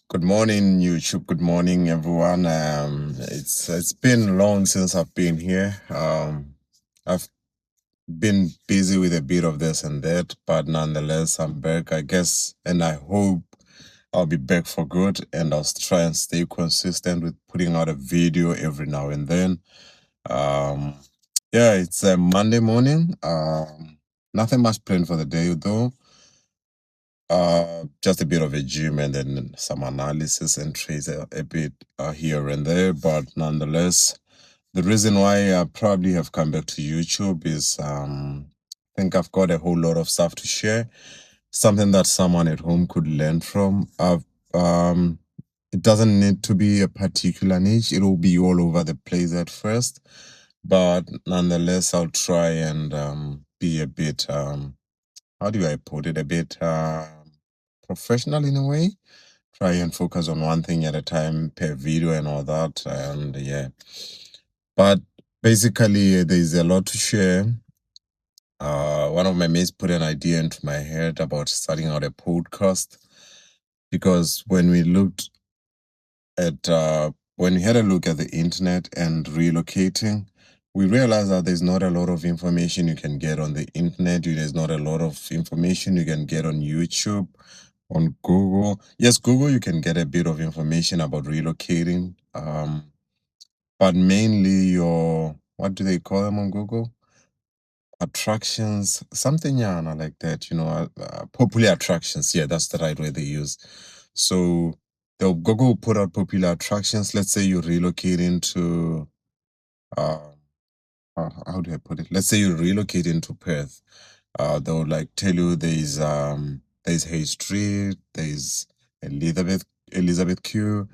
Good morning, YouTube. Good morning, everyone. It's been long since I've been here. I've been busy with a bit of this and that, but nonetheless, I'm back, I guess, and I hope I'll be back for good. And I'll try and stay consistent with putting out a video every now and then. Um, yeah, it's a Monday morning. Nothing much planned for the day, though. Just a bit of a gym and then some analysis and trades a bit here and there. But nonetheless, the reason why I probably have come back to YouTube is I think I've got a whole lot of stuff to share, something that someone at home could learn from. It doesn't need to be a particular niche, it will be all over the place at first. But nonetheless, I'll try and be a bit, how do I put it, a bit professional in a way. Try and focus on one thing at a time per video and all that. And yeah, but basically, there's a lot to share. One of my mates put an idea into my head about starting out a podcast because when we had a look at the internet and relocating, we realized that there's not a lot of information you can get on the internet. There's not a lot of information you can get on YouTube, on Google. Yes, Google, you can get a bit of information about relocating. But mainly what do they call them on Google? Attractions, something yana like that, popular attractions. Yeah, that's the right way they use. So they'll Google put out popular attractions. Let's say you relocate into uh, how do I put it? Let's say you relocate into Perth. They'll like tell you there's Hay Street, there's Elizabeth Queue.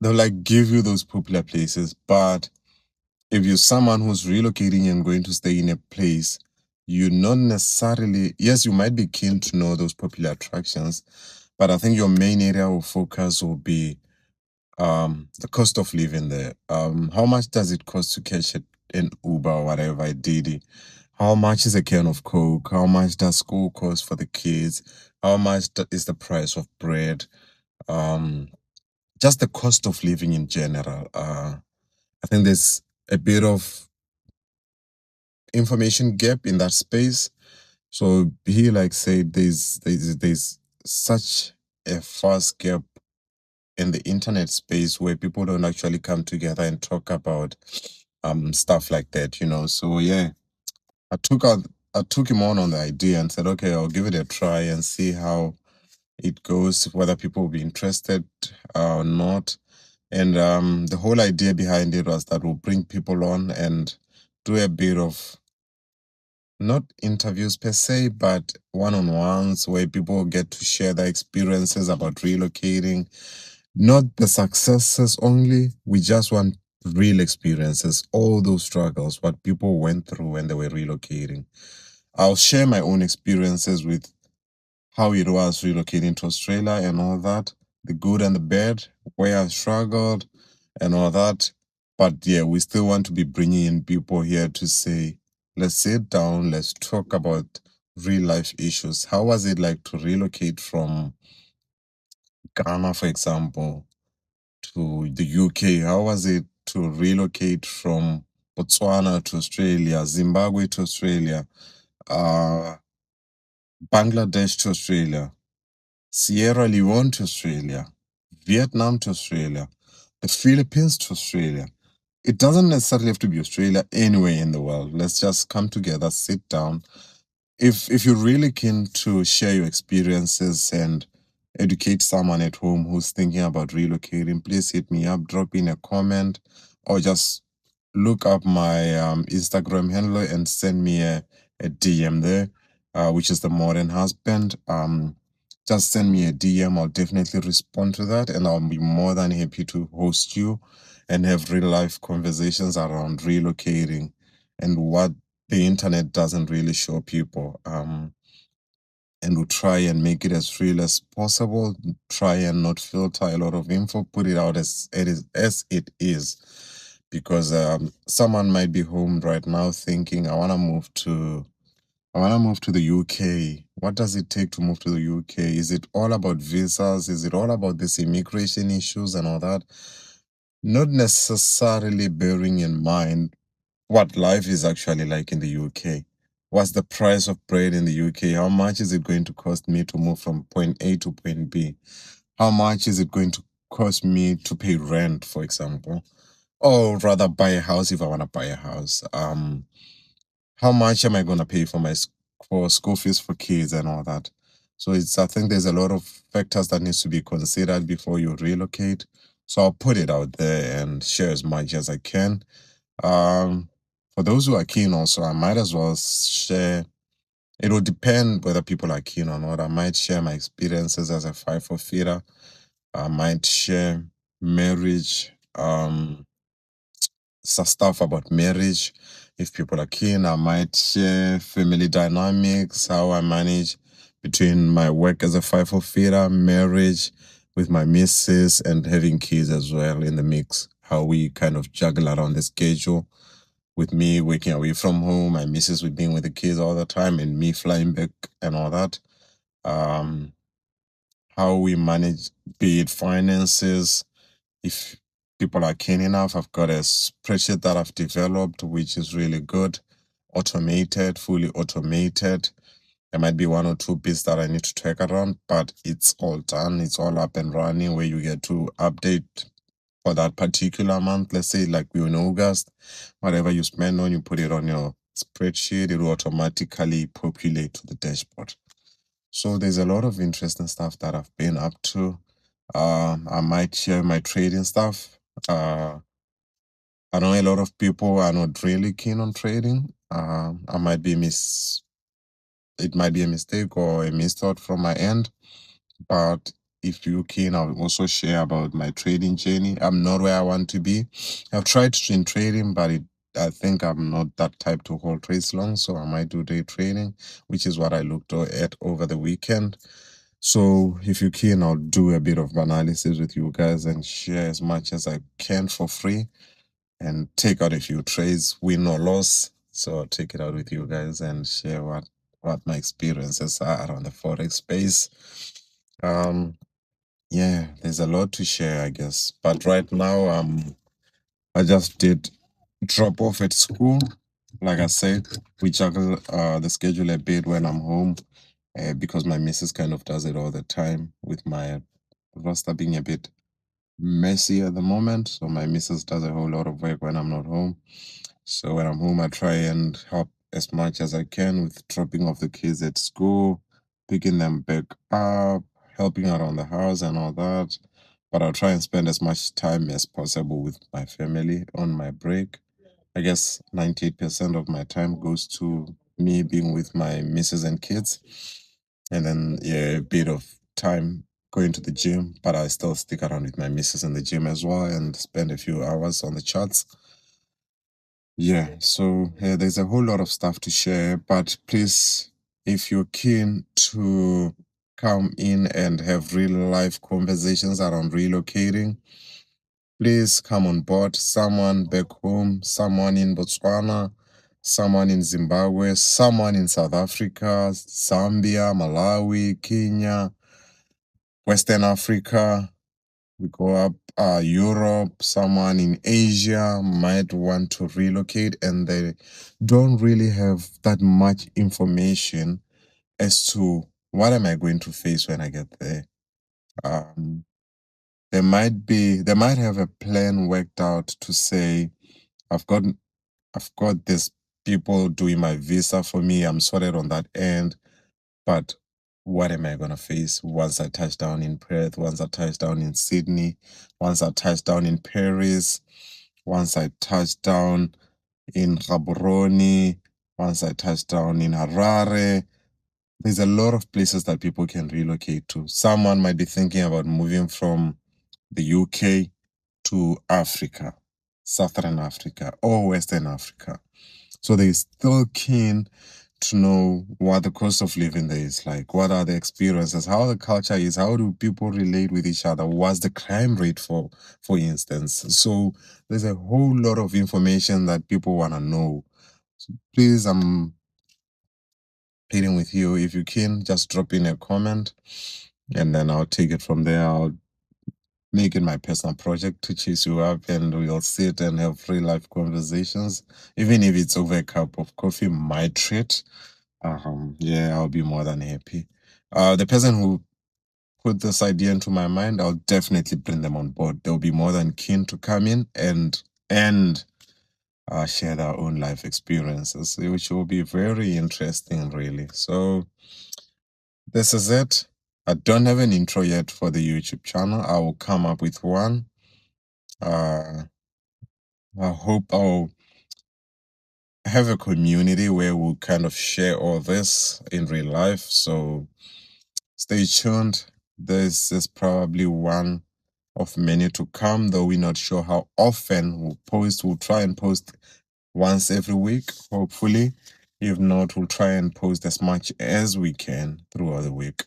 They'll like give you those popular places, but if you're someone who's relocating and going to stay in a place, you're not necessarily, yes, you might be keen to know those popular attractions, but I think your main area of focus will be the cost of living there. How much does it cost to catch an Uber or whatever, a Didi? How much is a can of Coke? How much does school cost for the kids? How much is the price of bread? Um, just the cost of living in general. I think there's a bit of information gap in that space. So he like said there's such a fast gap in the internet space where people don't actually come together and talk about stuff like that. So yeah, I took out I took him on the idea and said, okay, I'll give it a try and see how it goes, whether people will be interested or not. And the whole idea behind it was that we'll bring people on and do a bit of not interviews per se, but one-on-ones where people get to share their experiences about relocating, not the successes only. We just want real experiences, all those struggles, what people went through when they were relocating. I'll share my own experiences with how it was relocating to Australia and all that, the good and the bad, where I struggled and all that. But yeah, we still want to be bringing in people here to say, let's sit down, let's talk about real life issues. How was it like to relocate from Ghana, for example, to the UK? How was it to relocate from Botswana to Australia, Zimbabwe to Australia, uh, Bangladesh to Australia? Sierra Leone to Australia, Vietnam to Australia, the Philippines to Australia. It doesn't necessarily have to be Australia, anywhere in the world. Let's just come together, sit down. If you're really keen to share your experiences and educate someone at home who's thinking about relocating, please hit me up, drop in a comment, or just look up my Instagram handle and send me a DM there, which is the Modern Husband. Just send me a DM. I'll definitely respond to that, and I'll be more than happy to host you and have real life conversations around relocating and what the internet doesn't really show people. And we'll try and make it as real as possible. Try and not filter a lot of info. Put it out as it is, because someone might be home right now thinking, "I want to move to I want to move to the UK. What does it take to move to the UK? Is it all about visas? Is it all about this immigration issues and all that? Not necessarily bearing in mind what life is actually like in the UK. What's the price of bread in the UK? How much is it going to cost me to move from point A to point B? How much is it going to cost me to pay rent, for example? Or rather buy a house if I want to buy a house. How much am I gonna pay for for school fees for kids and all that? So it's I think there's a lot of factors that needs to be considered before you relocate. So I'll put it out there and share as much as I can. Um, for those who are keen, also I might as well share. It will depend whether people are keen or not. I might share my experiences as a FIFO feeder. I might share marriage. Some stuff about marriage. If people are keen, I might share family dynamics, how I manage between my work as a FIFO feeder, marriage with my missus, and having kids as well in the mix. How we kind of juggle around the schedule with me working away from home, my missus with being with the kids all the time, and me flying back and all that. Um, how we manage, be it finances, if people are keen enough, I've got a spreadsheet that I've developed, which is really good, automated, fully automated. There might be one or two bits that I need to track around, but it's all done. It's all up and running where you get to update for that particular month. Let's say like we're in August, whatever you spend on, you put it on your spreadsheet, it will automatically populate to the dashboard. So there's a lot of interesting stuff that I've been up to. I might share my trading stuff. I know a lot of people are not really keen on trading. I might be it might be a mistake or a misthought from my end, but if you're keen, I'll also share about my trading journey. I'm not where I want to be. I've tried in trading, but I think I'm not that type to hold trades long, so I might do day trading, which is what I looked at over the weekend. So if you're keen, I'll do a bit of analysis with you guys and share as much as I can for free and take out a few trades, win or loss. So I'll take it out with you guys and share what my experiences are around the forex space. Um, yeah, there's a lot to share, I guess. But right now, I just did drop off at school. Like I said, we juggle the schedule a bit when I'm home because my missus kind of does it all the time with my roster being a bit messy at the moment. So my missus does a whole lot of work when I'm not home. So when I'm home, I try and help as much as I can with dropping off the kids at school, picking them back up, helping around the house and all that. But I'll try and spend as much time as possible with my family on my break. I guess 98% of my time goes to me being with my missus and kids. And then, yeah, a bit of time going to the gym, but I still stick around with my missus in the gym as well and spend a few hours on the charts. Yeah, so there's a whole lot of stuff to share, but please, if you're keen to come in and have real life conversations around relocating, please come on board. Someone back home, someone in Botswana, someone in Zimbabwe, someone in South Africa, Zambia, Malawi, Kenya, Western Africa. We go up Europe, someone in Asia might want to relocate and they don't really have that much information as to what am I going to face when I get there. Um, they might have a plan worked out to say, I've got I've got this people doing my visa for me, I'm sorted on that end, but what am I gonna face once I touch down in Perth, once I touch down in Sydney, once I touch down in Paris, once I touch down in Gaborone, once I touch down in Harare? There's a lot of places that people can relocate to. Someone might be thinking about moving from the UK to Africa, Southern Africa, or Western Africa. So they're still keen to know what the cost of living there is like, what are the experiences, how the culture is, how do people relate with each other, what's the crime rate for instance. So there's a whole lot of information that people want to know. So please, hitting with you. If you can, just drop in a comment and then I'll take it from there. I'll make it my personal project to chase you up and we'll sit and have real life conversations. Even if it's over a cup of coffee, my treat. Yeah, I'll be more than happy. The person who put this idea into my mind, I'll definitely bring them on board. They'll be more than keen to come in and share their own life experiences, which will be very interesting, really. So this is it. I don't have an intro yet for the YouTube channel. I will come up with one. Uh, I hope I'll have a community where we'll kind of share all this in real life. So stay tuned. This is probably one of many to come, though we're not sure how often we'll post. We'll try and post once every week, hopefully. If not, we'll try and post as much as we can throughout the week.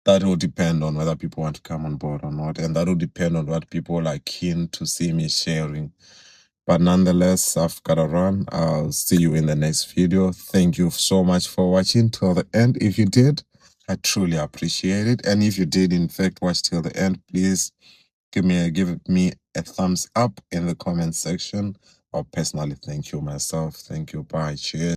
That will depend on whether people want to come on board or not, and that will depend on what people are keen to see me sharing. But nonetheless, I've got to run. I'll see you in the next video. Thank you so much for watching till the end. If you did, I truly appreciate it. And if you did, in fact, watch till the end, please give me a thumbs up in the comment section. I'll personally thank you myself. Thank you. Bye. Cheers.